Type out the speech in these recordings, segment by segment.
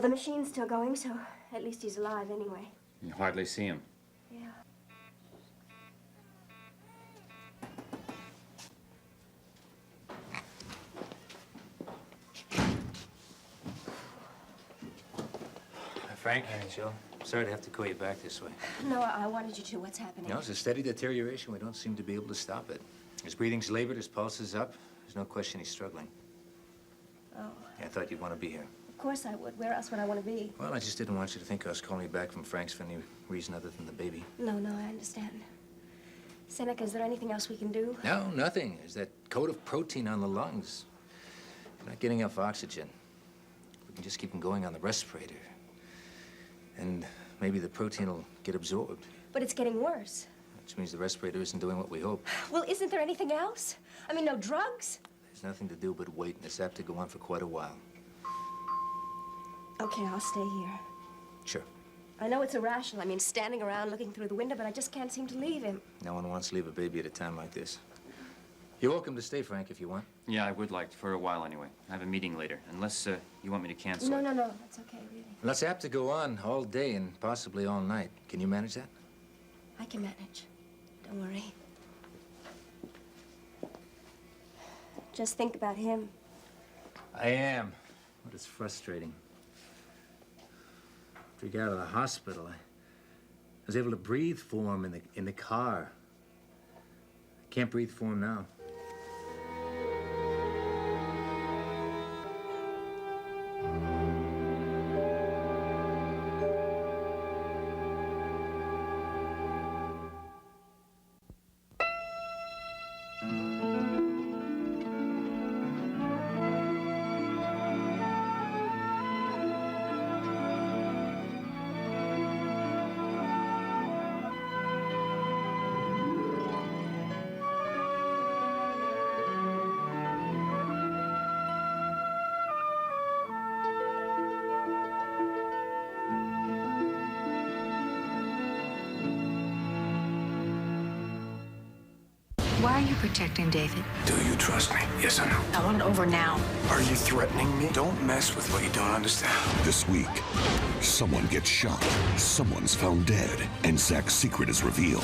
the machine's still going, so at least he's alive anyway. You hardly see him. Yeah. Frank? Hey, Jill. Sorry to have to call you back this way. No, I wanted you to. What's happening? No, it's a steady deterioration. We don't seem to be able to stop it. His breathing's labored, his pulse is up. There's no question he's struggling. Oh. Yeah, I thought you'd want to be here. Of course I would. Where else would I want to be? Well, I just didn't want you to think I was calling you back from Frank's for any reason other than the baby. No, I understand. Seneca, is there anything else we can do? No, nothing. There's that coat of protein on the lungs. You're not getting enough oxygen. We can just keep him going on the respirator. And maybe the protein will get absorbed. But it's getting worse. Which means the respirator isn't doing what we hope. Well, isn't there anything else? I mean, no drugs? There's nothing to do but wait, and it's apt to go on for quite a while. Okay, I'll stay here. Sure. I know it's irrational. I mean, standing around looking through the window, but I just can't seem to leave him. No one wants to leave a baby at a time like this. You're welcome to stay, Frank, if you want. Yeah, I would like to, for a while anyway. I have a meeting later, unless you want me to cancel. No, that's okay, really. Well, that's apt to go on all day and possibly all night. Can you manage that? I can manage. Don't worry. Just think about him. I am. But it's frustrating. After he got out of the hospital, I was able to breathe for him in the car. I can't breathe for him now. Why are you protecting David? Do you trust me? Yes or no? I want it over now. Are you threatening me? Don't mess with what you don't understand. This week, someone gets shot, someone's found dead, and Zach's secret is revealed.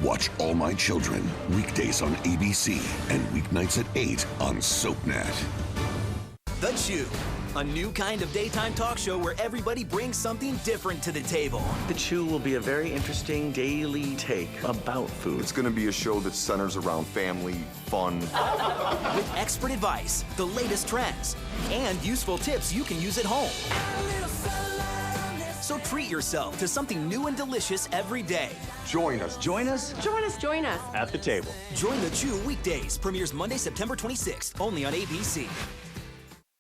Watch All My Children, weekdays on ABC, and weeknights at 8 on SoapNet. The Chew, a new kind of daytime talk show where everybody brings something different to the table. The Chew will be a very interesting daily take about food. It's going to be a show that centers around family, fun. With expert advice, the latest trends, and useful tips you can use at home. So treat yourself to something new and delicious every day. Join us. Join us. Join us. Join us. At the table. Join The Chew weekdays. Premieres Monday, September 26th, only on ABC.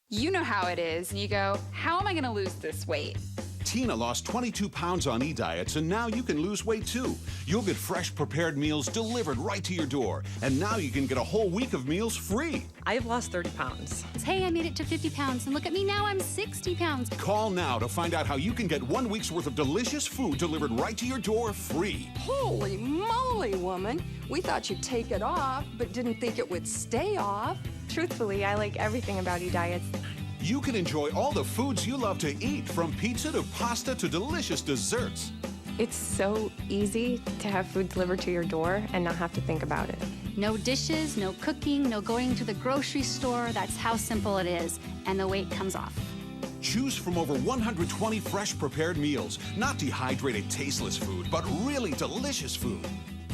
You know how it is, and you go, how am I going to lose this weight? Tina lost 22 pounds on eDiets, and now you can lose weight too. You'll get fresh prepared meals delivered right to your door, and now you can get a whole week of meals free. I have lost 30 pounds. Hey, I made it to 50 pounds, and look at me now, I'm 60 pounds. Call now to find out how you can get 1 week's worth of delicious food delivered right to your door free. Holy moly, woman. We thought you'd take it off, but didn't think it would stay off. Truthfully, I like everything about eDiets. You can enjoy all the foods you love to eat, from pizza to pasta to delicious desserts. It's so easy to have food delivered to your door and not have to think about it. No dishes, no cooking, no going to the grocery store. That's how simple it is, and the weight comes off. Choose from over 120 fresh prepared meals, not dehydrated, tasteless food, but really delicious food.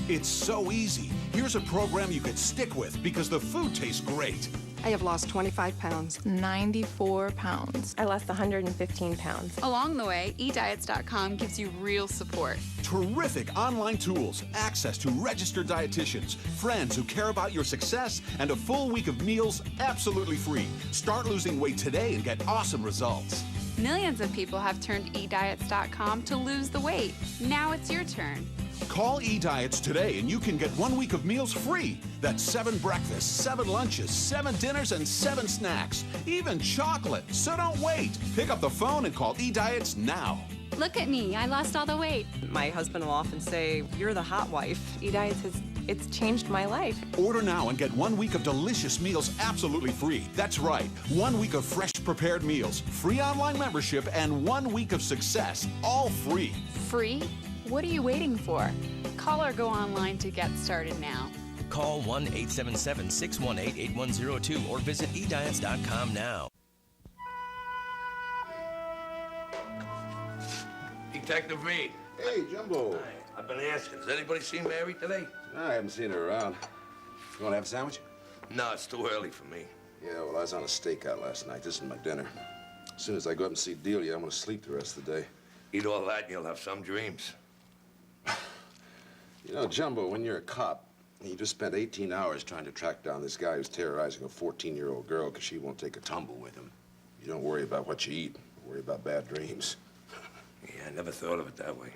It's so easy. Here's a program you could stick with because the food tastes great. I have lost 25 pounds. 94 pounds. I lost 115 pounds. Along the way, eDiets.com gives you real support. Terrific online tools, access to registered dietitians, friends who care about your success, and a full week of meals absolutely free. Start losing weight today and get awesome results. Millions of people have turned eDiets.com to lose the weight. Now it's your turn. Call eDiets today and you can get 1 week of meals free. That's 7 breakfasts, 7 lunches, 7 dinners, and 7 snacks. Even chocolate. So don't wait. Pick up the phone and call eDiets now. Look at me. I lost all the weight. My husband will often say, you're the hot wife. eDiets has It's changed my life. Order now and get 1 week of delicious meals absolutely free. That's right, 1 week of fresh prepared meals, free online membership, and 1 week of success, all free. Free? What are you waiting for? Call or go online to get started now. Call 1-877-618-8102 or visit ediets.com now. Detective Reed. Hey, Jumbo. Hi. I've been asking. Has anybody seen Mary today? No, I haven't seen her around. You want to have a sandwich? No, it's too early for me. Yeah, well, I was on a stakeout last night. This is my dinner. As soon as I go up and see Delia, I'm going to sleep the rest of the day. Eat all that and you'll have some dreams. You know, Jumbo, when you're a cop, you just spent 18 hours trying to track down this guy who's terrorizing a 14-year-old girl because she won't take a tumble with him. You don't worry about what you eat. You worry about bad dreams. Yeah, I never thought of it that way.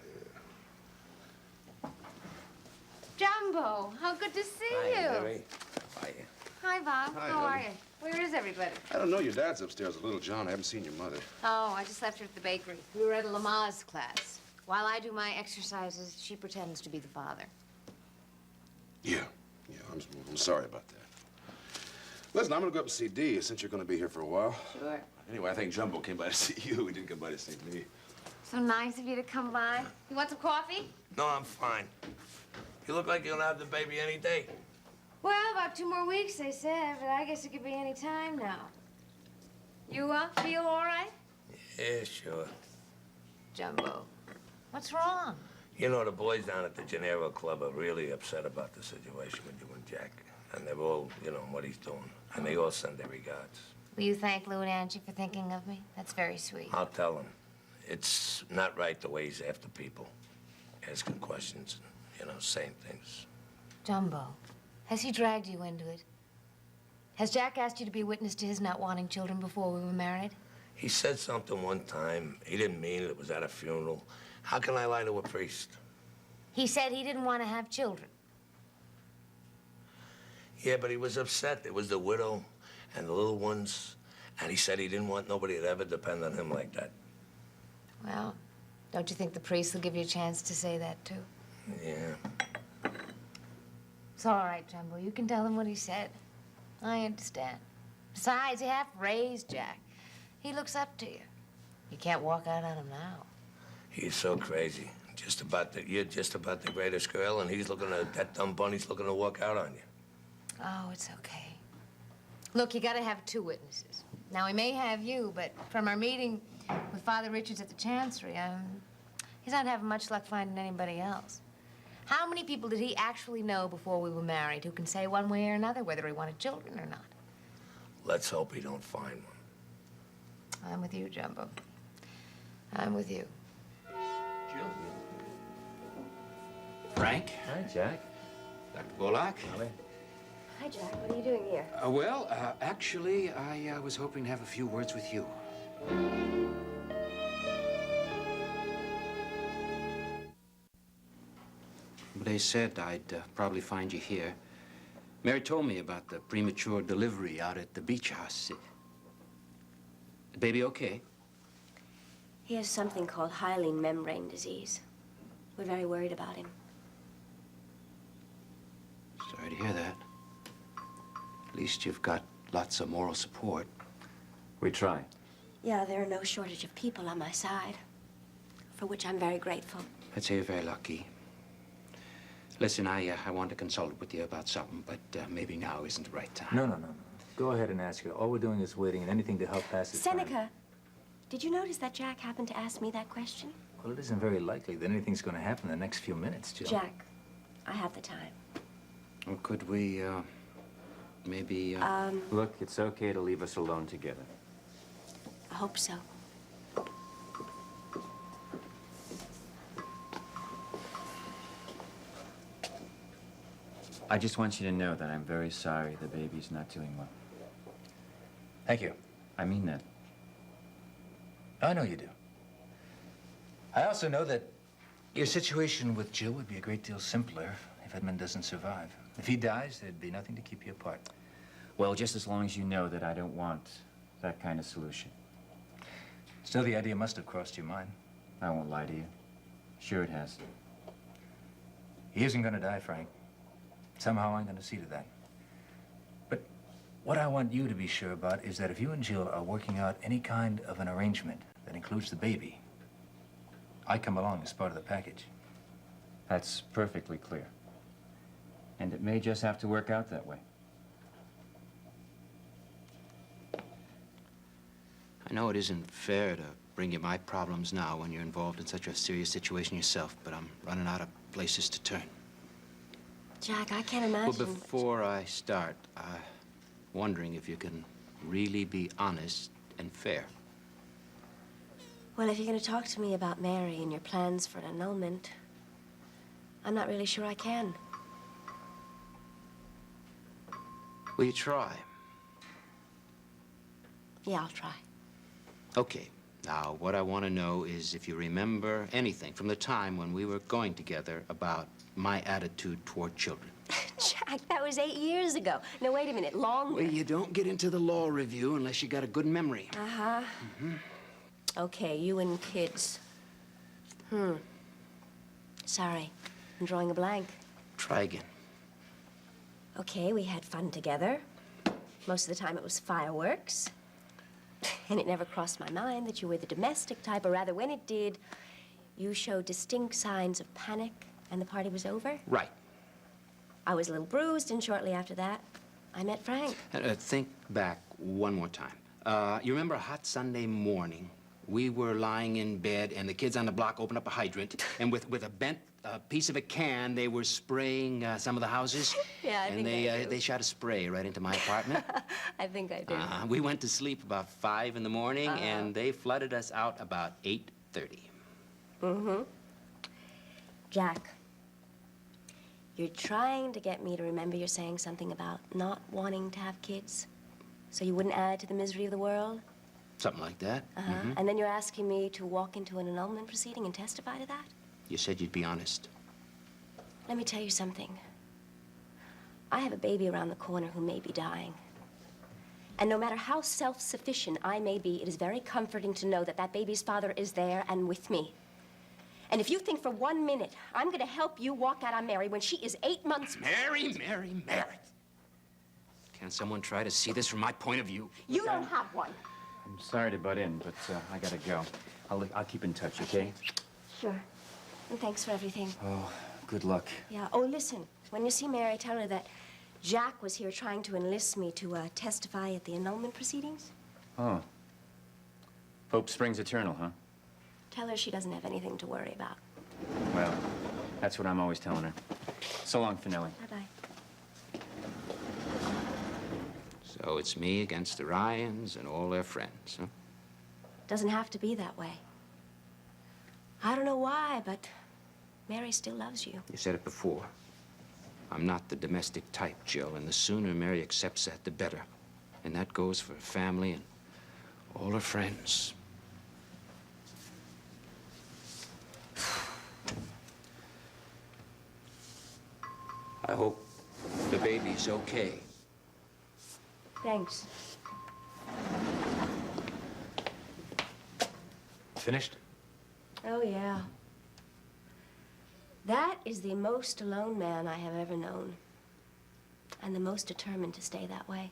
Jumbo, how good to see you. Mary. How are you? Hi, Bob. Hi, how are honey. you? Where is everybody? I don't know. Your dad's upstairs with little John. I haven't seen your mother. Oh, I just left her at the bakery. We were at a Lamaze class. While I do my exercises, she pretends to be the father. Yeah, I'm sorry about that. Listen, I'm going to go up and see Dee since you're going to be here for a while. Sure. Anyway, I think Jumbo came by to see you. He didn't come by to see me. So nice of you to come by. You want some coffee? No, I'm fine. You look like you'll have the baby any day. Well, about 2 more weeks, they said, but I guess it could be any time now. You, feel all right? Yeah, sure. Jumbo, what's wrong? You know, the boys down at the Gennaro Club are really upset about the situation with you and Jack. And they're all, what he's doing. And they all send their regards. Will you thank Lou and Angie for thinking of me? That's very sweet. I'll tell them. It's not right the way he's after people. Asking questions and, saying things. Jumbo, has he dragged you into it? Has Jack asked you to be witness to his not wanting children before we were married? He said something one time. He didn't mean it. It was at a funeral. How can I lie to a priest? He said he didn't want to have children. Yeah, but he was upset. There was the widow and the little ones. And he said he didn't want nobody to ever depend on him like that. Well, don't you think the priest will give you a chance to say that, too? Yeah. It's all right, Jumbo. You can tell him what he said. I understand. Besides, you have raised Jack. He looks up to you. You can't walk out on him now. He's so crazy. You're just about the greatest girl, and he's looking at that dumb bunny's looking to walk out on you. Oh, it's okay. Look, you gotta have 2 witnesses. Now, he may have you, but from our meeting with Father Richards at the Chancery, he's not having much luck finding anybody else. How many people did he actually know before we were married who can say one way or another whether he wanted children or not? Let's hope he don't find one. I'm with you, Jumbo. I'm with you. Jill. Frank. Hi, Jack. Dr. Bullock. Hi, Jack. What are you doing here? Actually, I was hoping to have a few words with you. They said I'd probably find you here. Mary told me about the premature delivery out at the beach house. The baby okay? He has something called hyaline membrane disease. We're very worried about him. Sorry to hear that. At least you've got lots of moral support. We try. Yeah, there are no shortage of people on my side, for which I'm very grateful. I'd say you're very lucky. Listen, I want to consult with you about something, but maybe now isn't the right time. No. Go ahead and ask her. All we're doing is waiting, and anything to help pass the time. Seneca, did you notice that Jack happened to ask me that question? Well, it isn't very likely that anything's going to happen in the next few minutes, Jill. Jack, I have the time. Or could we, maybe, Look, it's okay to leave us alone together. I hope so. I just want you to know that I'm very sorry the baby's not doing well. Thank you. I mean that. I know you do. I also know that your situation with Jill would be a great deal simpler if Edmund doesn't survive. If he dies, there'd be nothing to keep you apart. Well, just as long as you know that I don't want that kind of solution. Still, the idea must have crossed your mind. I won't lie to you. Sure it has. He isn't going to die, Frank. Somehow I'm going to see to that. But what I want you to be sure about is that if you and Jill are working out any kind of an arrangement that includes the baby, I come along as part of the package. That's perfectly clear. And it may just have to work out that way. I know it isn't fair to bring you my problems now when you're involved in such a serious situation yourself, but I'm running out of places to turn. Jack, I can't imagine. Well, before I start, I'm wondering if you can really be honest and fair. Well, if you're going to talk to me about Mary and your plans for an annulment, I'm not really sure I can. Will you try? Yeah, I'll try. Okay. Now, what I want to know is if you remember anything from the time when we were going together about my attitude toward children. Jack, that was 8 years ago. No, wait a minute, longer. Well, you don't get into the law review unless you got a good memory. Uh-huh. Okay, you and kids. Sorry, I'm drawing a blank. Try again. Okay, we had fun together. Most of the time it was fireworks. And it never crossed my mind that you were the domestic type, or rather, when it did, you showed distinct signs of panic, and the party was over. Right. I was a little bruised, and shortly after that, I met Frank. Think back one more time. You remember a hot Sunday morning? We were lying in bed, and the kids on the block opened up a hydrant, and with a bent piece of a can, they were spraying some of the houses. Yeah, I think I do. They shot a spray right into my apartment. I think I do. We went to sleep about 5 in the morning, and they flooded us out about 8:30. Jack, you're trying to get me to remember you're saying something about not wanting to have kids, so you wouldn't add to the misery of the world? Something like that. And then you're asking me to walk into an annulment proceeding and testify to that? You said you'd be honest. Let me tell you something. I have a baby around the corner who may be dying. And no matter how self-sufficient I may be, it is very comforting to know that that baby's father is there and with me. And if you think for 1 minute I'm going to help you walk out on Mary when she is 8 months... Mary! Can someone try to see this from my point of view? You don't have one. I'm sorry to butt in, but I gotta go. I'll keep in touch, okay? Sure. And thanks for everything. Oh, good luck. Yeah. Oh, listen. When you see Mary, tell her that Jack was here trying to enlist me to testify at the annulment proceedings. Oh. Hope springs eternal, huh? Tell her she doesn't have anything to worry about. Well, that's what I'm always telling her. So long, Finelli. Bye-bye. So it's me against the Ryans and all their friends, huh? Doesn't have to be that way. I don't know why, but Mary still loves you. You said it before. I'm not the domestic type, Jill, and the sooner Mary accepts that, the better. And that goes for her family and all her friends. I hope the baby's okay. Thanks. Finished? Oh, yeah. That is the most alone man I have ever known. And the most determined to stay that way.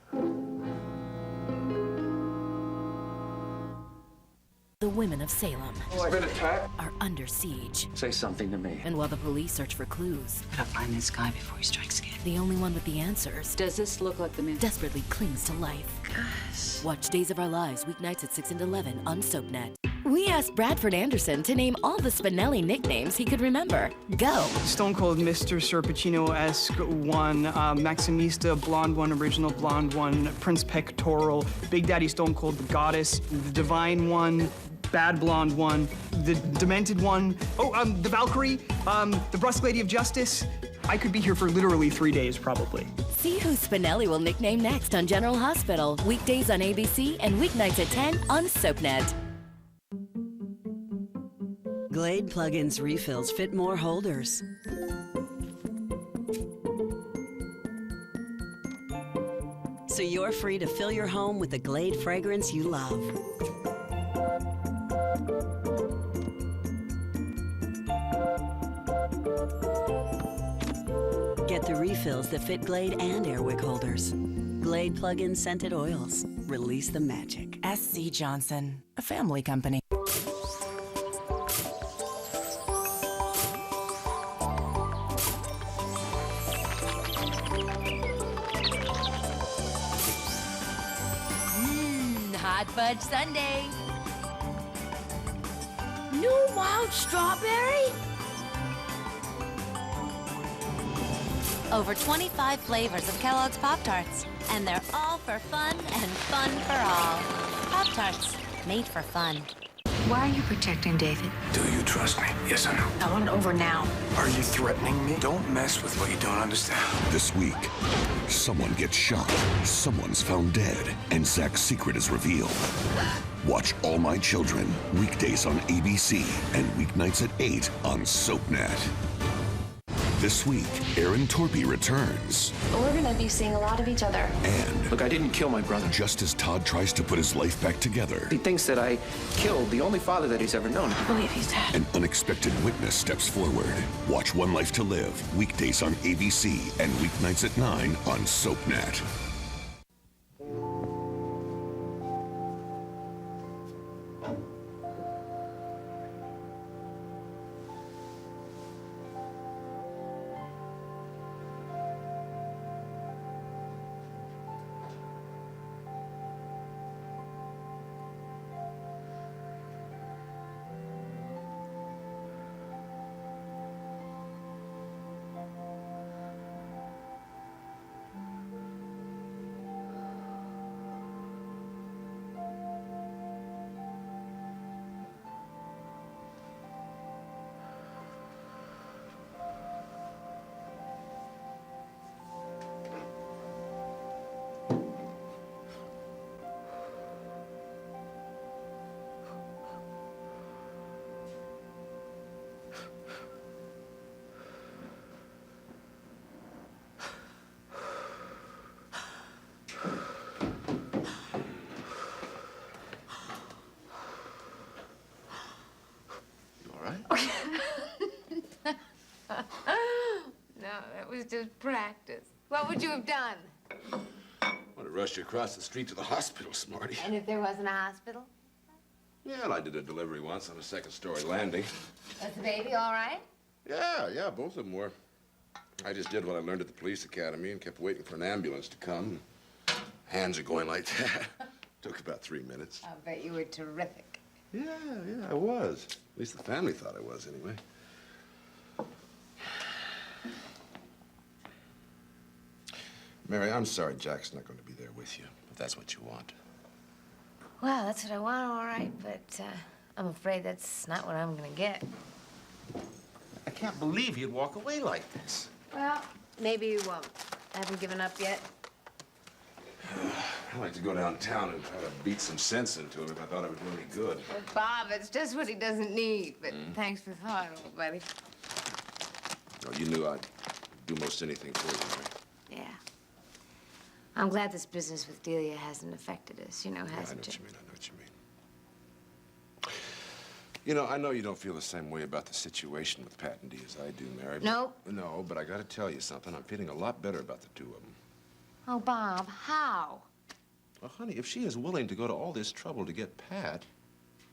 The women of Salem Been attacked? are under siege. Say something to me. And while the police search for clues, Gotta find this guy before he strikes again. the only one with the answers Does this look like the man? desperately clings to life. Gosh. Watch Days of Our Lives weeknights at 6 and 11 on SoapNet. We asked Bradford Anderson to name all the Spinelli nicknames he could remember. Go! Stone Cold Mr. Serpacino-esque one, Maximista, Blonde one, Original Blonde one, Prince Pectoral, Big Daddy Stone Cold, the Goddess, the Divine one, Bad Blonde one, the Demented one, the Valkyrie, the Brusque Lady of Justice. I could be here for literally 3 days, probably. See who Spinelli will nickname next on General Hospital. Weekdays on ABC and weeknights at 10 on SoapNet. Glade plug-ins refills fit more holders. So you're free to fill your home with the Glade fragrance you love. Get the refill refills that fit Glade and Airwick holders. Glade plug-in scented oils. Release the magic. SC Johnson, a family company. Hot fudge sundae. New wild strawberry? Over 25 flavors of Kellogg's Pop-Tarts. And they're all for fun and fun for all. Pop-Tarts, made for fun. Why are you protecting David? Do you trust me? Yes or no? I want it over now. Are you threatening me? Don't mess with what you don't understand. This week, someone gets shot, someone's found dead, and Zach's secret is revealed. Watch All My Children, weekdays on ABC and weeknights at 8 on SoapNet. This week, Aaron Torpy returns. We're gonna be seeing a lot of each other. And Look, I didn't kill my brother. just as Todd tries to put his life back together, He thinks that I killed the only father that he's ever known. I believe he's dead. an unexpected witness steps forward. Watch One Life to Live, weekdays on ABC and weeknights at 9 on SoapNet. No, that was just practice. What would you have done? I would have rushed you across the street to the hospital, Smarty. And if there wasn't a hospital? Yeah, and I did a delivery once on a second-story landing. Was the baby all right? Yeah, both of them were. I just did what I learned at the police academy and kept waiting for an ambulance to come. Hands are going like that. Took about 3 minutes. I'll bet you were terrific. Yeah, I was. At least the family thought I was, anyway. Mary, I'm sorry Jack's not going to be there with you, if that's what you want. Well, that's what I want, all right, but I'm afraid that's not what I'm gonna get. I can't believe you'd walk away like this. Well, maybe you won't. I haven't given up yet. I'd like to go downtown and try to beat some sense into him if I thought it would do any good. Well, Bob, it's just what he doesn't need, but thanks for the thought, old buddy. Oh, you knew I'd do most anything for you, Mary. Yeah. I'm glad this business with Delia hasn't affected us, you know, I know hasn't what it? you mean, I know what you mean. You know, I know you don't feel the same way about the situation with Pat and Dee as I do, Mary. but- Nope. No, but I gotta tell you something. I'm feeling a lot better about the two of them. Oh, Bob, how? Well, honey, if she is willing to go to all this trouble to get Pat,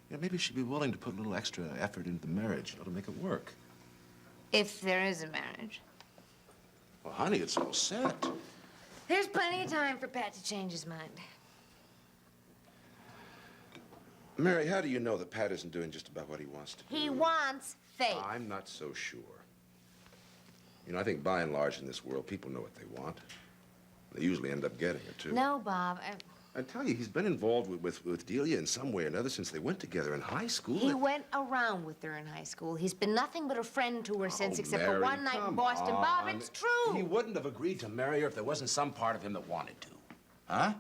you know, maybe she'd be willing to put a little extra effort into the marriage, you know, to make it work. If there is a marriage. Well, honey, it's all set. There's plenty of time for Pat to change his mind. Mary, how do you know that Pat isn't doing just about what he wants to do? He wants faith. I'm not so sure. You know, I think by and large in this world, people know what they want. They usually end up getting it, too. No, Bob. I tell you, he's been involved with Delia in some way or another since they went together in high school. He went around with her in high school. He's been nothing but a friend to her since, except Mary, for one night in come Boston. Bob, on. it's true. He wouldn't have agreed to marry her if there wasn't some part of him that wanted to. Huh?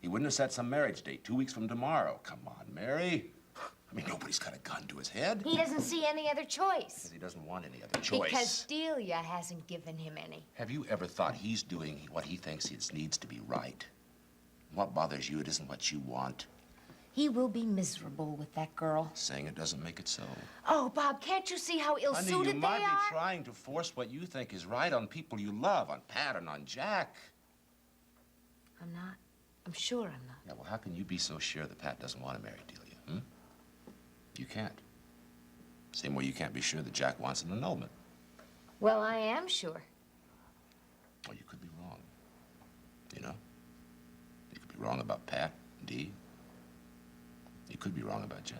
He wouldn't have set some marriage date 2 weeks from tomorrow. Come on, Mary. I mean, nobody's got a gun to his head. He doesn't see any other choice. Because he doesn't want any other choice. Because Delia hasn't given him any. Have you ever thought he's doing what he thinks it needs to be right? What bothers you, it isn't what you want. He will be miserable with that girl. Saying it doesn't make it so. Oh, Bob, can't you see how Honey, ill-suited you they might are? be trying to force what you think is right on people you love, on Pat and on Jack. I'm not. I'm sure I'm not. Yeah, well, how can you be so sure that Pat doesn't want to marry Delia, hmm? You can't. Same way you can't be sure that Jack wants an annulment. Well, I am sure. Well, you could be wrong. You know? You could be wrong about Pat, Dee. You could be wrong about Jack.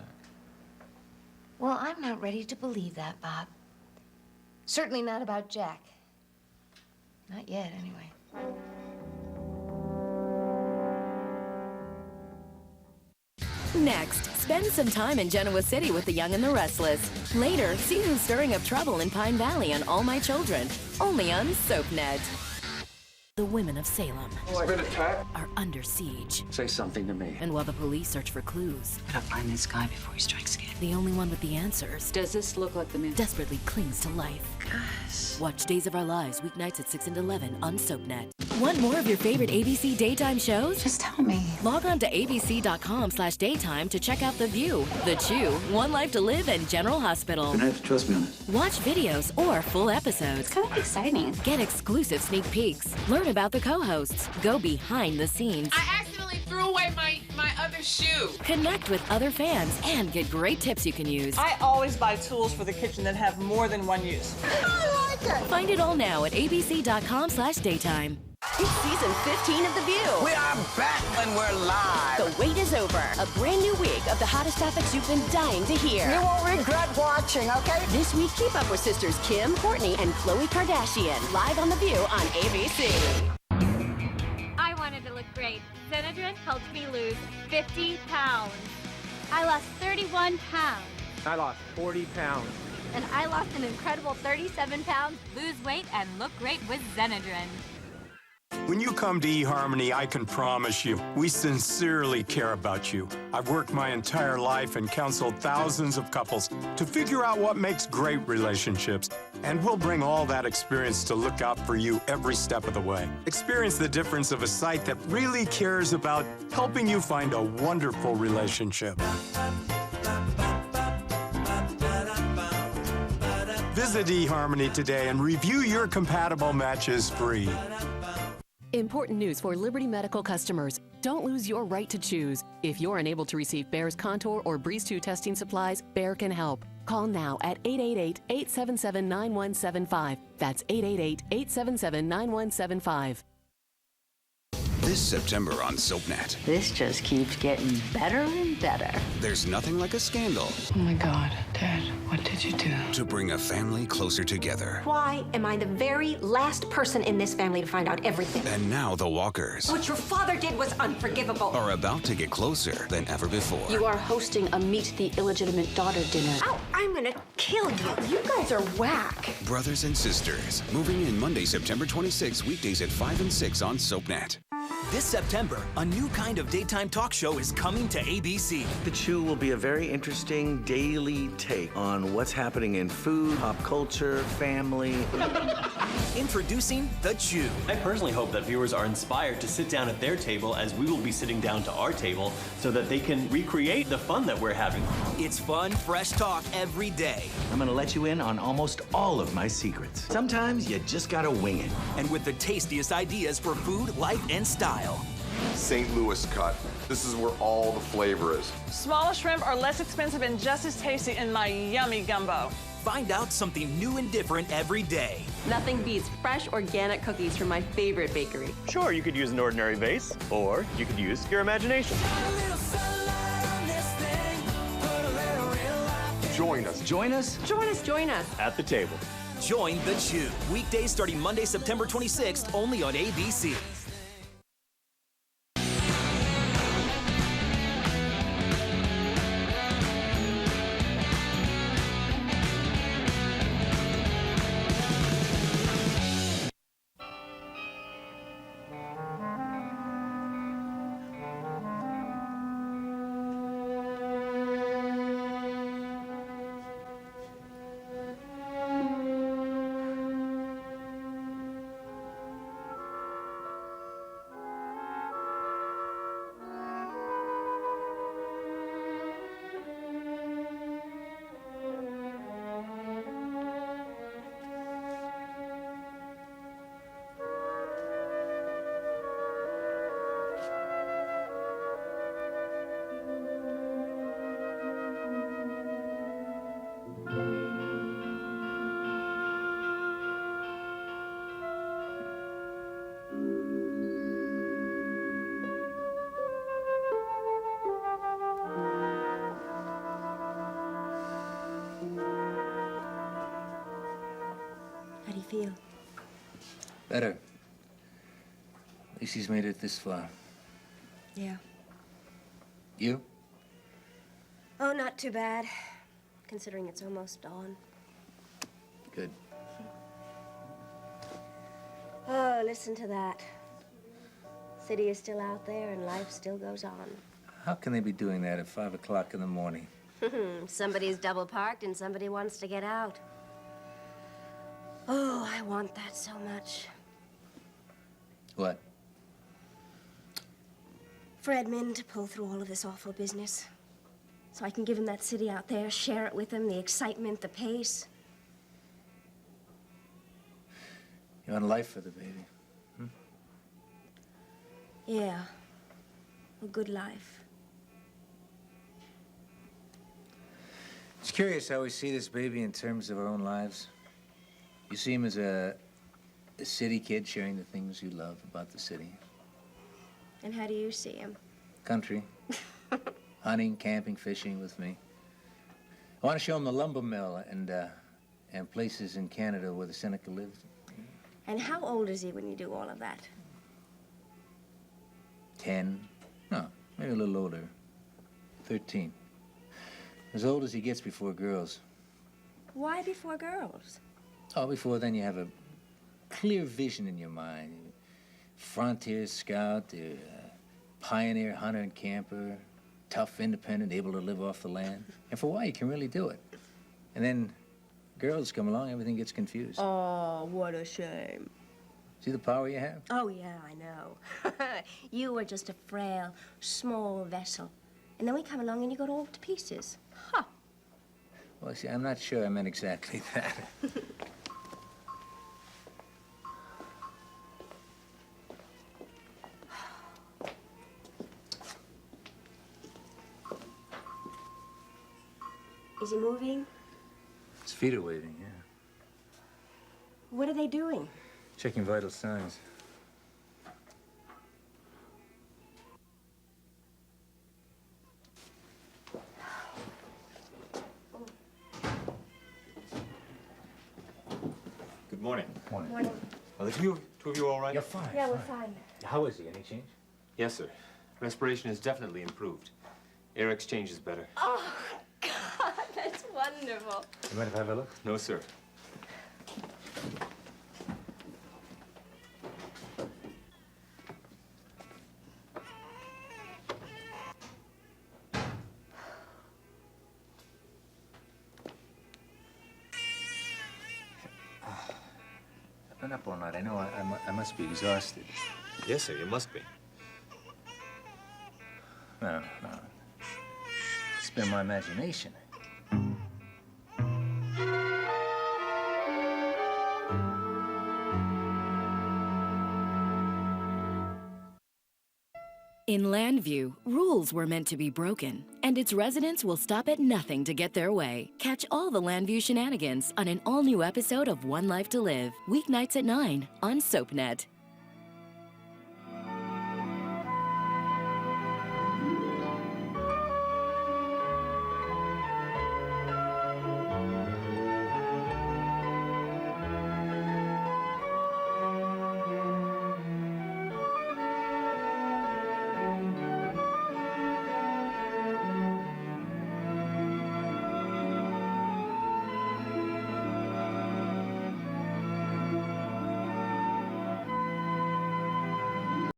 Well, I'm not ready to believe that, Bob. Certainly not about Jack. Not yet, anyway. Next, spend some time in Genoa City with the Young and the Restless. Later, see who's stirring up trouble in Pine Valley on All My Children, only on SoapNet. The women of Salem are under siege. Say something to me. And while the police search for clues, Gotta find this guy before he strikes again. the only one with the answers Does this look like the man? desperately clings to life. Gosh. Watch Days of Our Lives weeknights at 6 and 11 on SoapNet. Want more of your favorite ABC daytime shows? Just tell me. Log on to abc.com/daytime to check out The View, The Chew, One Life to Live, and General Hospital. You're gonna have to trust me on this. Watch videos or full episodes. It's kind of exciting. Get exclusive sneak peeks. Learn about the co-hosts. Go behind the scenes. I accidentally threw away my other shoe. Connect with other fans and get great tips you can use. I always buy tools for the kitchen that have more than one use. I like it. Find it all now at abc.com/daytime. It's season 15 of The View. We are back and we're live. The wait is over. A brand new week of the hottest topics you've been dying to hear. You won't regret watching, okay? This week, keep up with sisters Kim, Kourtney, and Khloe Kardashian. Live on The View on ABC. I wanted to look great. Benadryl helped me lose 50 pounds. I lost 31 pounds. I lost 40 pounds. And I lost an incredible 37 pounds. Lose weight and look great with Benadryl. When you come to eHarmony, I can promise you, we sincerely care about you. I've worked my entire life and counseled thousands of couples to figure out what makes great relationships. And we'll bring all that experience to look out for you every step of the way. Experience the difference of a site that really cares about helping you find a wonderful relationship. Visit eHarmony today and review your compatible matches free. Important news for Liberty Medical customers. Don't lose your right to choose. If you're unable to receive Bayer's Contour or Breeze 2 testing supplies, Bayer can help. Call now at 888-877-9175. That's 888-877-9175. This September on SoapNet. This just keeps getting better and better. There's nothing like a scandal Oh my God, Dad, what did you do? to bring a family closer together. Why am I the very last person in this family to find out everything? And now the Walkers What your father did was unforgivable. are about to get closer than ever before. You are hosting a Meet the Illegitimate Daughter dinner. Ow, I'm gonna kill you. You guys are whack. Brothers and sisters, moving in Monday, September 26, weekdays at 5 and 6 on SoapNet. This September, a new kind of daytime talk show is coming to ABC. The Chew will be a very interesting daily take on what's happening in food, pop culture, family. Introducing The Chew. I personally hope that viewers are inspired to sit down at their table as we will be sitting down to our table so that they can recreate the fun that we're having. It's fun, fresh talk every day. I'm gonna let you in on almost all of my secrets. Sometimes you just gotta wing it. And with the tastiest ideas for food, life, and style. St. Louis cut. This is where all the flavor is. Smaller shrimp are less expensive and just as tasty in my yummy gumbo. Find out something new and different every day. Nothing beats fresh organic cookies from my favorite bakery. Sure, you could use an ordinary vase, or you could use your imagination. Join us. Join us? Join us, join us. At the table. Join The Chew. Weekdays starting Monday, September 26th, only on ABC. feel? Better. At least he's made it this far. Yeah. You? Oh, not too bad, considering it's almost dawn. Good. Oh, listen to that. City is still out there and life still goes on. How can they be doing that at 5 o'clock in the morning? Somebody's double parked and somebody wants to get out. Oh, I want that so much. What? For Edmund to pull through all of this awful business. So I can give him that city out there, share it with him, the excitement, the pace. You want a life for the baby? Yeah. A good life. It's curious how we see this baby in terms of our own lives. You see him as a city kid sharing the things you love about the city. And how do you see him? Country. Hunting, camping, fishing with me. I want to show him the lumber mill and places in Canada where the Seneca lived. And how old is he when you do all of that? 10. No, maybe a little older. 13. As old as he gets before girls. Why before girls? Oh, before then you have a clear vision in your mind. Frontier scout, pioneer hunter and camper, tough, independent, able to live off the land. And for a while you can really do it. And then girls come along, everything gets confused. Oh, what a shame. See the power you have? Oh, yeah, I know. You were just a frail, small vessel. And then we come along and you go all to pieces. Huh. Well, see, I'm not sure I meant exactly that. Is he moving? His feet are waving, yeah. What are they doing? Checking vital signs. Good morning. Morning. Are the two of you all right? You're fine. Yeah, we're fine. How is he? Any change? Yes, sir. Respiration has definitely improved. Air exchange is better. Oh, God, that's wonderful. You mind if I have a look? No, sir. I've been up all night. I know I must be exhausted. Yes, sir, you must be. No. It's been my imagination. In Landview, rules were meant to be broken, and its residents will stop at nothing to get their way. Catch all the Landview shenanigans on an all-new episode of One Life to Live, weeknights at 9 on SoapNet.